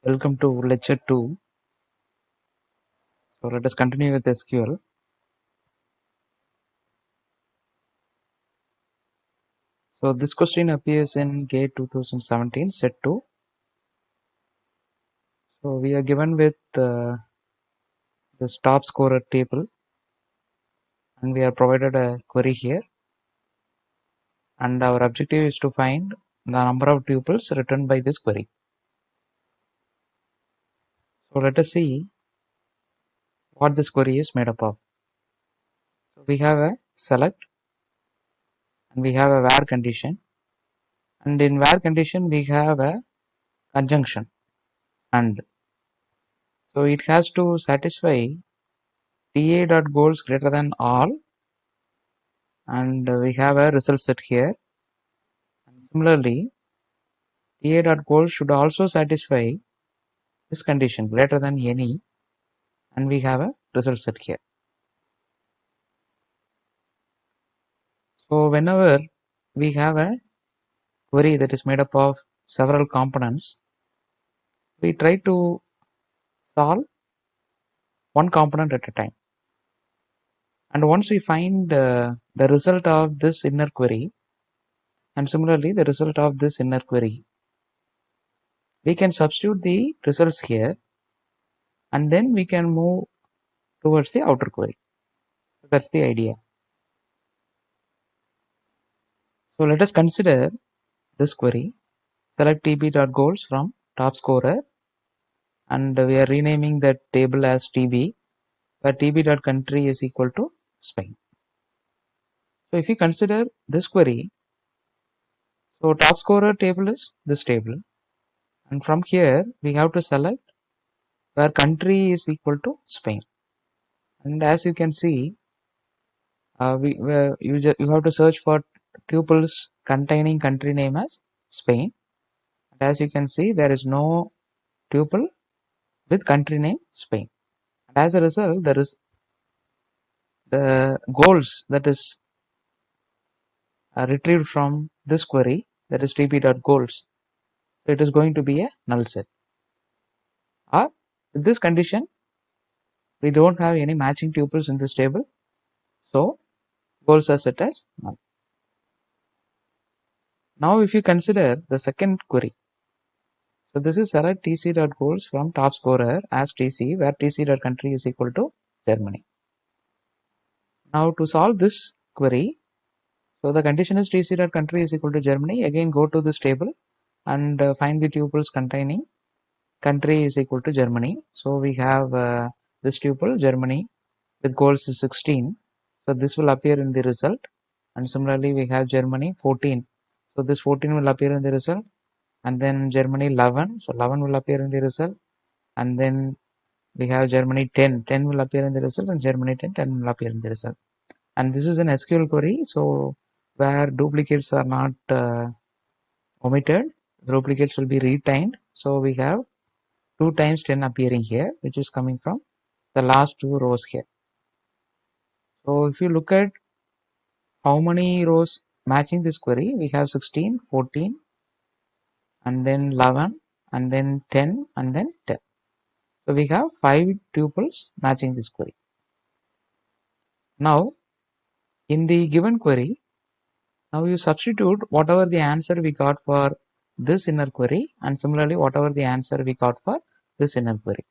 Welcome to lecture 2. So let us continue with SQL. So this question appears in GATE 2017 set 2. So we are given with this top scorer table and we are provided a query here, and our objective is to find the number of tuples returned by this query. So let us see what this query is made up of. So we have a select and we have a where condition, and in where condition we have a conjunction and. So it has to satisfy ta.goals greater than all, and we have a result set here. And similarly, ta.goals should also satisfy this condition greater than any, and we have a result set here. So whenever we have a query that is made up of several components, we try to solve one component at a time. And once we find the result of this inner query, and similarly the result of this inner query, we can substitute the results here, and then we can move towards the outer query. So that's the idea. So let us consider this query. Select tb.goals from top scorer, and we are renaming that table as tb, where tb.country is equal to Spain. So if you consider this query, so top scorer table is this table, and from here we have to select where country is equal to Spain. And as you can see, you have to search for tuples containing country name as Spain. And as you can see, there is no tuple with country name Spain. And as a result, there is the goals that is retrieved from this query, that is tb.goals. So it is going to be a null set. Or with this condition, we don't have any matching tuples in this table, so goals are set as null. Now if you consider the second query, so this is select tc.goals from top scorer as tc, where tc.country is equal to Germany. Now to solve this query, so the condition is tc.country is equal to Germany. Again go to this table and find the tuples containing country is equal to Germany. So we have this tuple Germany with goals is 16. So this will appear in the result, and similarly we have Germany 14. So this 14 will appear in the result, and then Germany 11. So 11 will appear in the result, and then we have Germany 10. 10 will appear in the result, and Germany 10. 10 will appear in the result. And this is an SQL query, so where duplicates are not omitted, duplicates will be retained. So we have 2 times 10 appearing here, which is coming from the last 2 rows here. So if you look at how many rows matching this query, we have 16, 14, and then 11, and then 10, and then 10. So we have 5 tuples matching this query. Now in the given query, now you substitute whatever the answer we got for this inner query, and similarly whatever the answer we got for this inner query.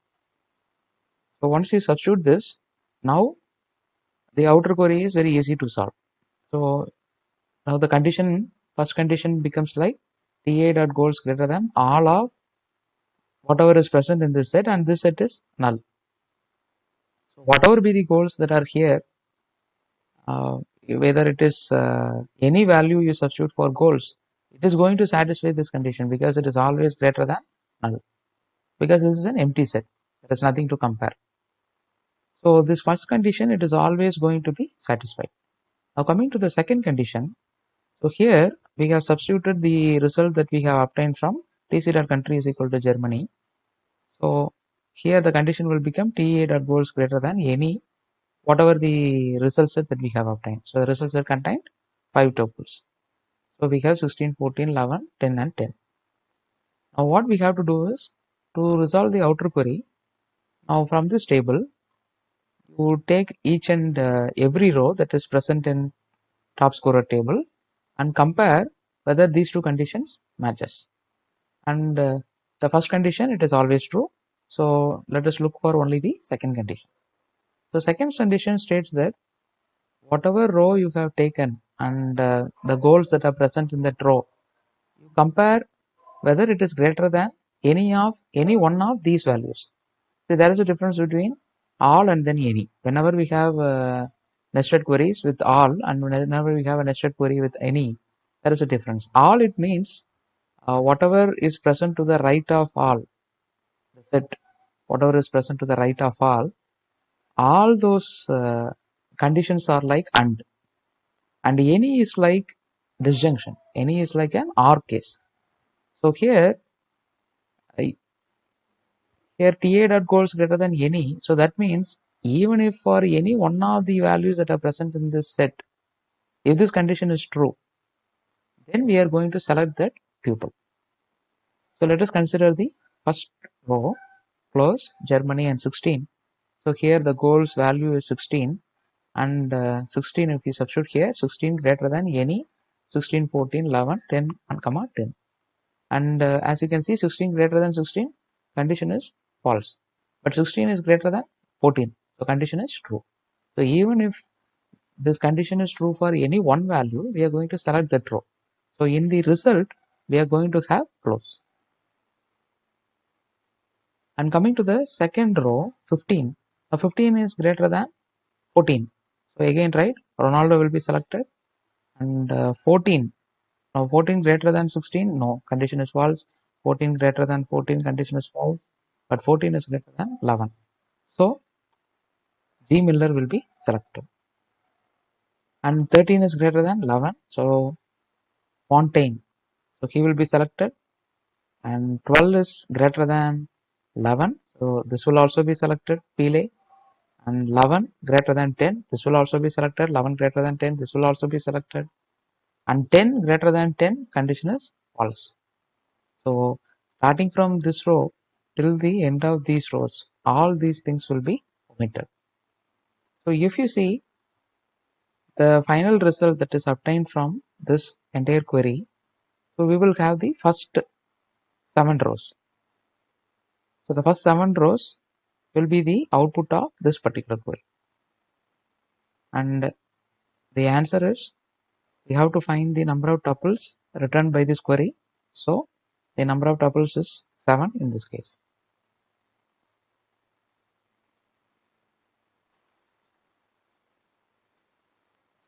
So once you substitute this, now the outer query is very easy to solve. So now the condition, first condition becomes like ta.goals greater than all of whatever is present in this set, and this set is null. So whatever be the goals that are here, whether it is any value you substitute for goals, it is going to satisfy this condition because it is always greater than null, because this is an empty set, there is nothing to compare. So this first condition, it is always going to be satisfied. Now coming to the second condition, so here we have substituted the result that we have obtained from tc.country is equal to Germany. So here the condition will become ta.goals greater than any whatever the result set that we have obtained. So the result set contained 5 tuples. So we have 16, 14, 11, 10 and 10. Now what we have to do is to resolve the outer query, now from this table, you take each and every row that is present in top scorer table and compare whether these two conditions matches. And the first condition, it is always true. So let us look for only the second condition. So second condition states that whatever row you have taken and the goals that are present in that row, you compare whether it is greater than any one of these values. So there is a difference between all and then any. Whenever we have nested queries with all and whenever we have a nested query with any, there is a difference. All, it means whatever is present to the right of all, the set whatever is present to the right of all those conditions are like and any is like disjunction, any is like an OR case. So here ta dot goals greater than any, so that means even if for any one of the values that are present in this set, if this condition is true, then we are going to select that tuple. So let us consider the first row, close Germany and 16. So here the goals value is 16 and 16, if we substitute here, 16 greater than any 16, 14, 11, 10 and comma 10. And as you can see, 16 greater than 16, condition is false, but 16 is greater than 14, so condition is true. So even if this condition is true for any one value, we are going to select that row. So in the result, we are going to have close. And coming to the second row, 15. Now 15 is greater than 14. So again, right, Ronaldo will be selected. And 14. Now 14 greater than 16, no, condition is false. 14 greater than 14, condition is false. But 14 is greater than 11. So G Miller will be selected. And 13 is greater than 11. So Fontaine. So he will be selected. And 12 is greater than 11. So this will also be selected. Pele. And 11 greater than 10. This will also be selected. 11 greater than 10. This will also be selected. And 10 greater than 10, condition is false. So starting from this row till the end of these rows, all these things will be omitted. So if you see the final result that is obtained from this entire query, so we will have the first 7 rows. So the first 7 rows will be the output of this particular query. And the answer is, we have to find the number of tuples returned by this query. So the number of tuples is 7 in this case.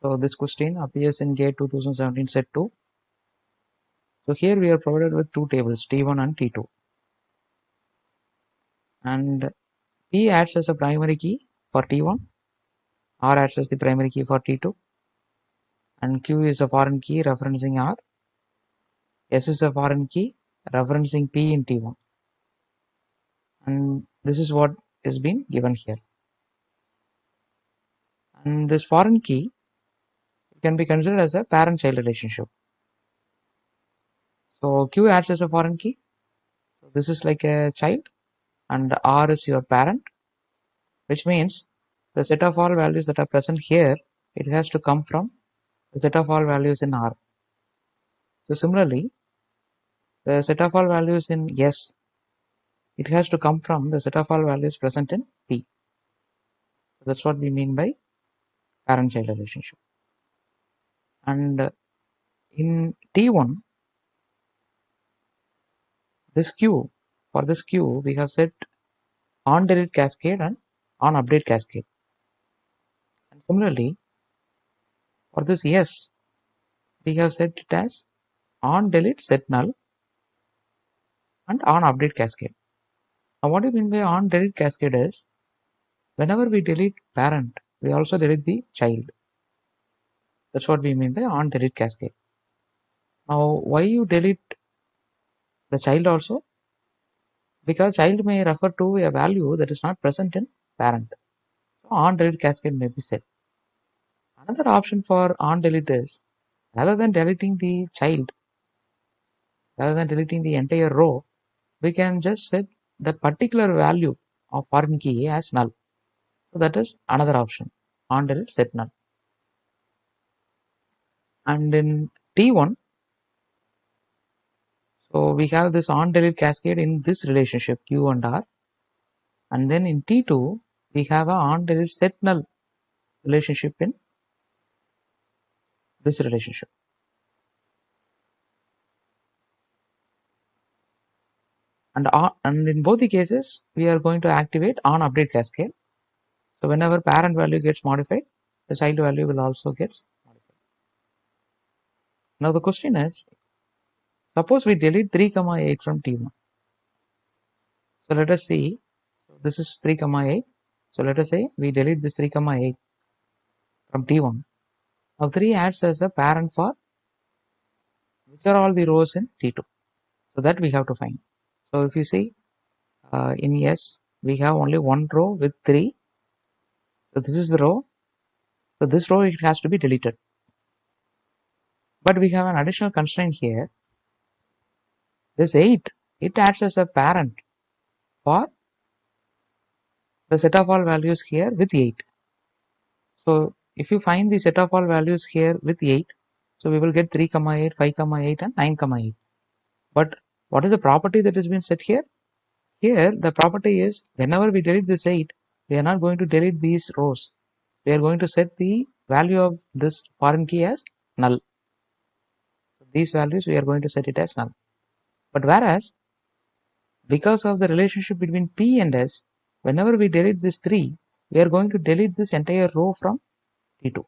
So this question appears in GATE 2017 set 2. So here we are provided with two tables, T1 and T2. And P acts as a primary key for T1, R acts as the primary key for T2, and Q is a foreign key referencing R, S is a foreign key referencing P in T1. And this is what is being given here. And this foreign key can be considered as a parent-child relationship. So Q acts as a foreign key. So this is like a child and R is your parent, which means the set of all values that are present here, it has to come from the set of all values in R. So similarly, the set of all values in S, it has to come from the set of all values present in P. So that's what we mean by parent-child relationship. And in T1, this Q, for this Q, we have set on delete cascade and on update cascade. And similarly, for this S, we have set it as on delete set null and on update cascade. Now what do you mean by on delete cascade is, whenever we delete parent, we also delete the child. That's what we mean by on delete cascade. Now why you delete the child also? Because child may refer to a value that is not present in parent. So on delete cascade may be set. Another option for on delete is, rather than deleting the child, rather than deleting the entire row, we can just set that particular value of foreign key as null. So that is another option, onDelete set null. And in T1, so we have this onDelete cascade in this relationship Q and R, and then in T2 we have a onDelete set null relationship in this relationship. And in both the cases we are going to activate onUpdate cascade. So whenever parent value gets modified, the child value will also get modified. Now the question is, suppose we delete 3, 8 from T1. So let us see. So this is 3, 8. So let us say we delete this 3, 8 from T1. Now 3 acts as a parent for which are all the rows in T2. So that we have to find. So if you see in S, we have only one row with 3. So this is the row. So this row, it has to be deleted. But we have an additional constraint here. This 8, it acts as a parent for the set of all values here with 8. So if you find the set of all values here with 8, so we will get 3, 8, 5, 8 and 9, 8. But what is the property that has been set here? Here the property is whenever we delete this 8, we are not going to delete these rows. We are going to set the value of this foreign key as null. So these values we are going to set it as null. But whereas because of the relationship between P and S, whenever we delete this 3, we are going to delete this entire row from T2.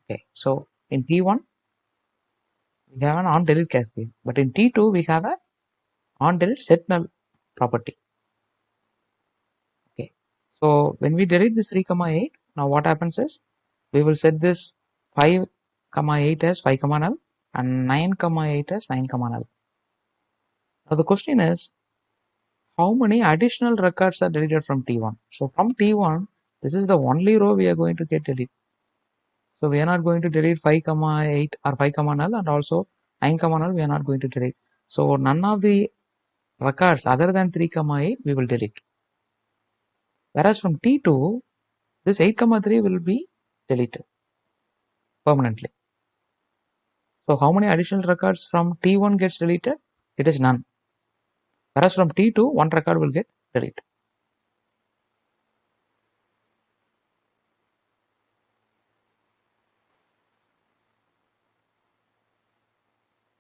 Okay, so in T1 we have an onDelete cascade, but in T2 we have a onDelete set null property. Okay, so when we delete this 3, 8, now what happens is we will set this 5, 8 as 5, null and 9, 8 as 9, null. Now the question is, how many additional records are deleted from T1? So from T1, this is the only row we are going to get deleted. So we are not going to delete 5, 8 or 5, null, and also 9, null we are not going to delete. So none of the records other than 3, 8 we will delete. Whereas from T2, this 8, 3 will be deleted permanently. So how many additional records from T1 gets deleted? It is none. Whereas from T2, one record will get deleted.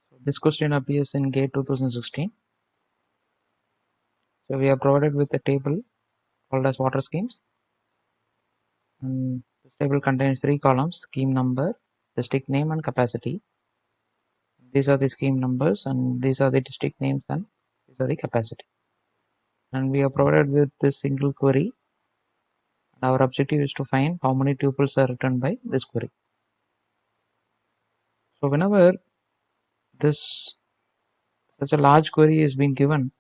So this question appears in GATE 2016. So we are provided with a table called as water schemes. And this table contains 3 columns: scheme number, district name and capacity. These are the scheme numbers and these are the district names and these are the capacity. And we are provided with this single query. Our objective is to find how many tuples are returned by this query. So whenever such a large query is being given,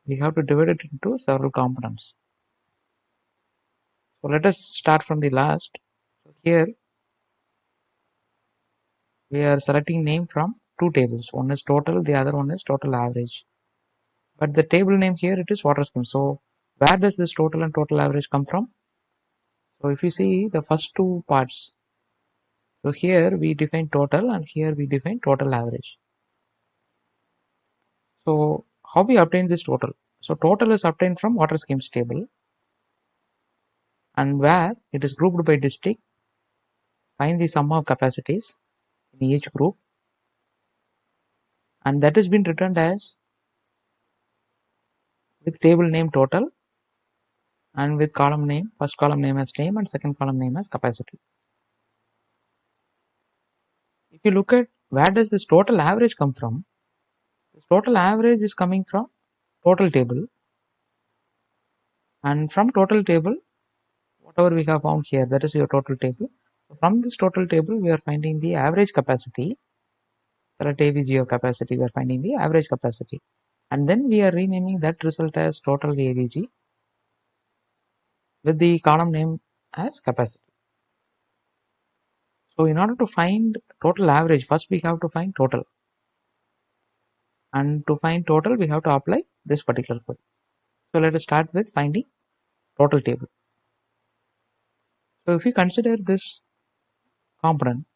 we have to divide it into several components. So let us start from the last. So here we are selecting name from 2 tables. One is total, the other one is total average. But the table name here, it is water scheme. So where does this total and total average come from? So if you see the first 2 parts, so here we define total and here we define total average. So how we obtain this total? So total is obtained from water schemes table, and where it is grouped by district, find the sum of capacities in each group, and that has been returned as with table name total and with column name, first column name as name and second column name as capacity. If you look at where does this total average come from, this total average is coming from total table, and from total table whatever we have found here, that is your total table. So from this total table we are finding the average capacity. Select AVG of capacity, we are finding the average capacity, and then we are renaming that result as total AVG with the column name as capacity. So in order to find total average, first we have to find total, and to find total we have to apply this particular query. So let us start with finding total table. So if we consider this component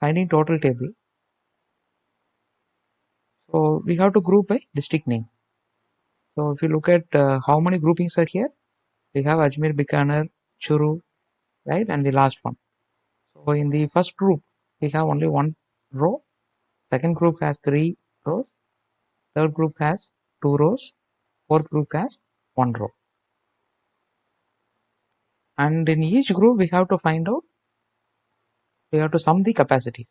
finding total table, so we have to group by district name. So if you look at how many groupings are here, we have Ajmer, Bikaner, Churu, right, and the last one. So in the first group we have only one row, second group has 3 rows, third group has 2 rows, fourth group has 1 row. And in each group we have to find out, we have to sum the capacities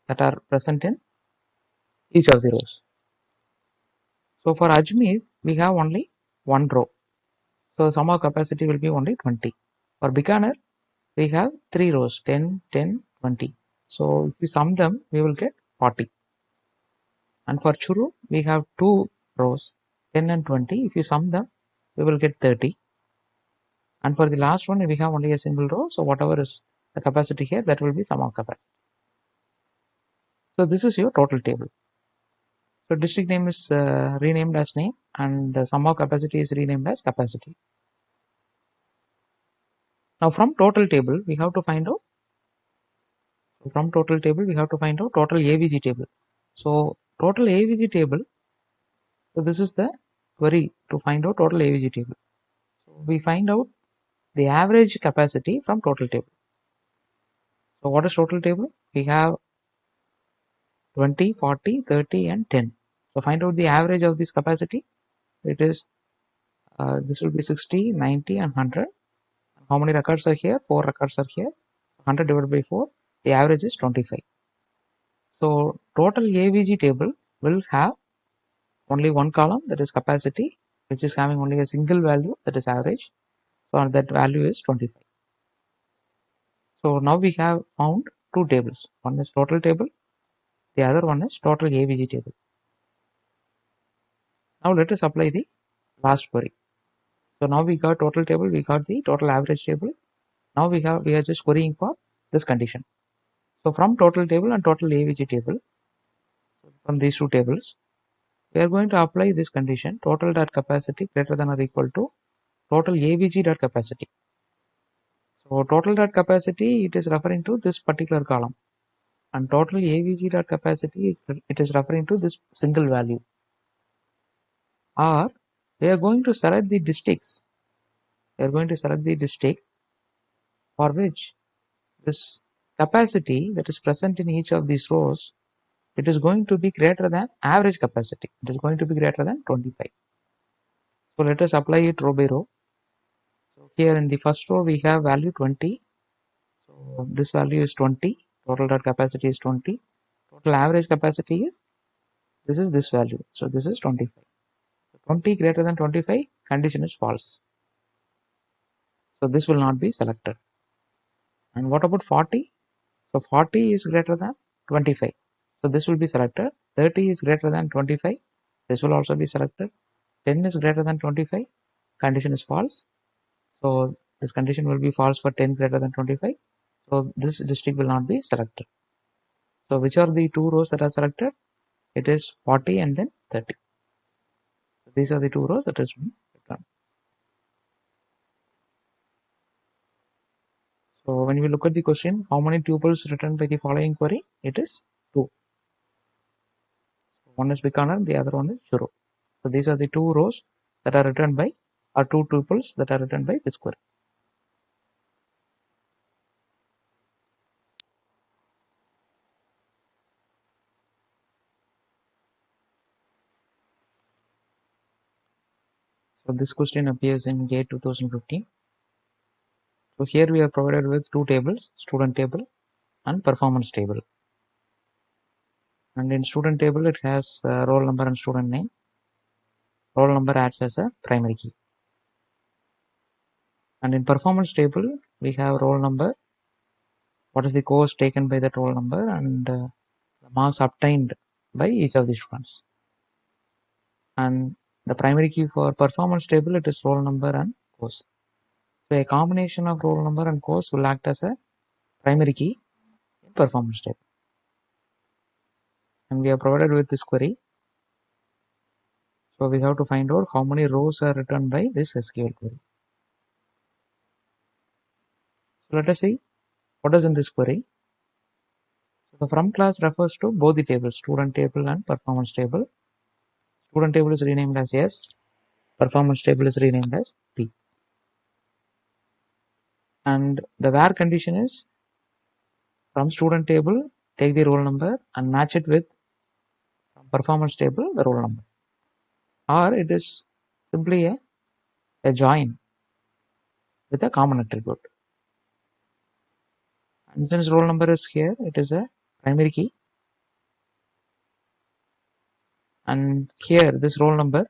that are present in each of the rows. So for Ajmer we have only 1 row, so sum of capacity will be only 20. For Bikaner we have 3 rows, 10, 10, 20. So if we sum them we will get 40. And for Churu we have 2 rows, 10 and 20. If you sum them we will get 30. And for the last one we have only a single row, so whatever is the capacity here, that will be sum of capacity. So this is your total table. So district name is renamed as name, and sum of capacity is renamed as capacity. Now from total table we have to find out, total AVG table. So total AVG table, so this is the query to find out total AVG table. So we find out the average capacity from total table. So what is total table? We have 20, 40, 30 and 10. So find out the average of this capacity. It is this will be 60, 90 and 100. How many records are here? 4 records are here. 100 divided by 4, the average is 25. So total AVG table will have only one column, that is capacity, which is having only a single value, that is average. So that value is 25. So now we have found two tables. One is total table, the other one is total AVG table. Now let us apply the last query. So now we got total table, we got the total average table. Now we are just querying for this condition. So from total table and total AVG table, from these two tables, we are going to apply this condition: total dot capacity greater than or equal to total AVG dot capacity. So total dot capacity, it is referring to this particular column, and total AVG dot capacity is referring to this single value. Or we are going to select the districts. We are going to select the district for which this capacity that is present in each of these rows, it is going to be greater than average capacity. It is going to be greater than 25. So let us apply it row by row. So here in the first row we have value 20. So this value is 20. Total dot capacity is 20. Total average capacity is this value. So this is 25. So 20 greater than 25, condition is false. So this will not be selected. And what about 40? So 40 is greater than 25. So this will be selected. 30 is greater than 25. This will also be selected. 10 is greater than 25. Condition is false. So this condition will be false for 10 greater than 25. So this district will not be selected. So which are the two rows that are selected? It is 40 and then 30. So these are the two rows that is being returned. So when we look at the question, how many tuples returned by the following query? It is 2. One is Bikaner, the other one is Churu. So these are the two rows that are returned by, or two tuples that are returned by this query. So this question appears in GATE 2015. So here we are provided with two tables, student table and performance table. And in student table it has roll number and student name. Roll number acts as a primary key. And in performance table we have roll number, what is the course taken by that roll number, and the marks obtained by each of the students. And the primary key for performance table, it is roll number and course. So a combination of roll number and course will act as a primary key in performance table. And we are provided with this query: So we have to find out how many rows are returned by this SQL query. So let us see what is in this query. So the from class refers to both the tables, student table and performance table. Student table is renamed as S, performance table is renamed as P. And the where condition is from student table take the roll number and match it with from performance table the roll number, or it is simply a join with a common attribute. And since roll number is here, it is a primary key, and here this roll number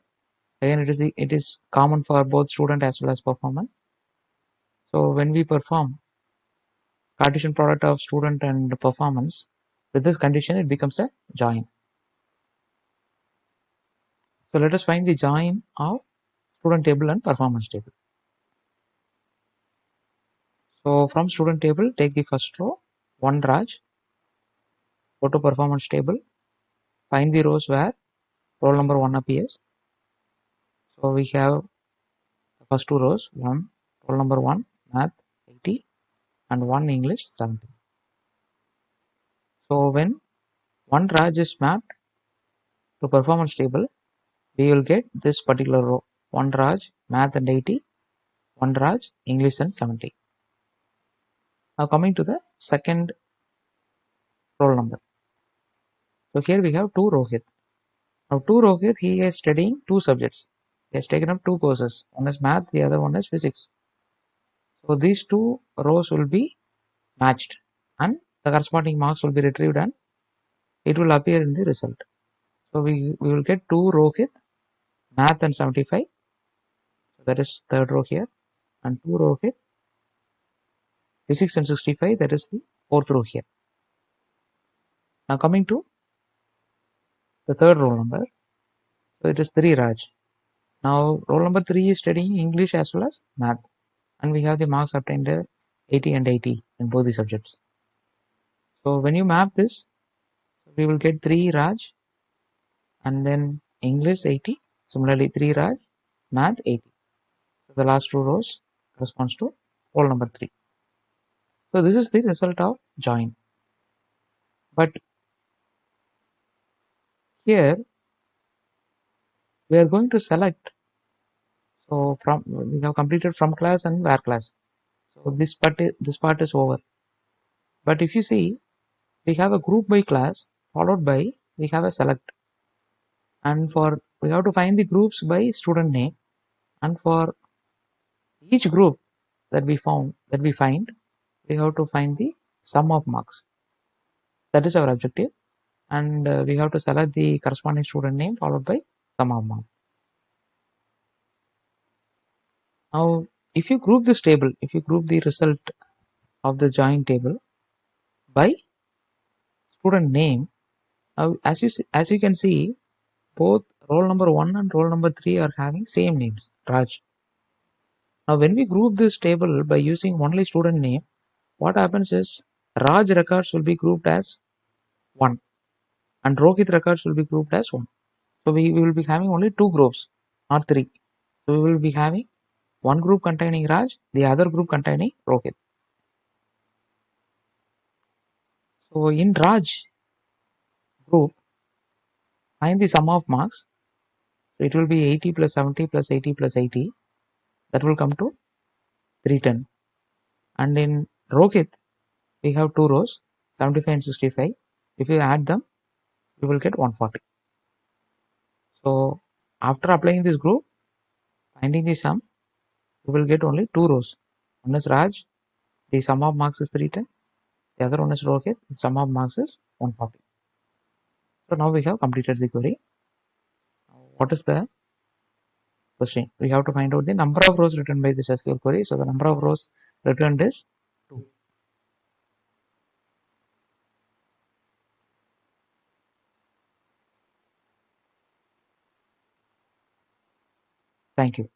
again it is common for both student as well as performance. So when we perform Cartesian product of student and performance, with this condition it becomes a join. So let us find the join of student table and performance table. So from student table take the first row, 1 Raj, go to performance table, find the rows where roll number 1 appears. So we have the first two rows, roll number 1 math 80 and 1 English 70. So when 1 Raj is mapped to performance table, we will get this particular row, 1 Raj math and 80, 1 Raj English and 70. Now coming to the second roll number. So here we have 2 Rohit. Now 2 Rohit, he is studying 2 subjects. He has taken up 2 courses. One is math, the other one is physics. So these 2 rows will be matched and the corresponding marks will be retrieved and it will appear in the result. So we will get 2 Rohit math and 75. So that is third row here, and 2 Rohit physics and 65. That is the fourth row here. Now coming to the third roll number. So it is 3 Raj. Now roll number 3 is studying English as well as math, and we have the marks obtained 80 and 80 in both the subjects. So when you map this, we will get 3 Raj and then English 80, similarly 3 Raj, math 80. So the last 2 rows corresponds to roll number 3. So this is the result of join. But here we are going to select. So from we have completed from class and where class. So this part is over. But if you see, we have a group by class followed by we have a select, and for we have to find the groups by student name, and for each group that we find we have to find the sum of marks. That is our objective, and we have to select the corresponding student name followed by sum of marks. Now if you group this table, if you group the result of the join table by student name, now as you can see, both roll number 1 and roll number 3 are having same names, Raj. Now when we group this table by using only student name, what happens is Raj records will be grouped as 1 and Rohit records will be grouped as 1. So we will be having only 2 groups, not 3. So we will be having one group containing Raj, the other group containing Rohit. So in Raj group, find the sum of marks. So it will be 80 plus 70 plus 80 plus 80. That will come to 310. And in Rohit, we have 2 rows, 75 and 65. If you add them, you will get 140. So after applying this group, finding the sum, you will get only 2 rows. One is Raj, the sum of marks is 310. The other one is Rohit, the sum of marks is 140. So now we have completed the query. What is the question? We have to find out the number of rows returned by this SQL query. So the number of rows returned is 2. Thank you.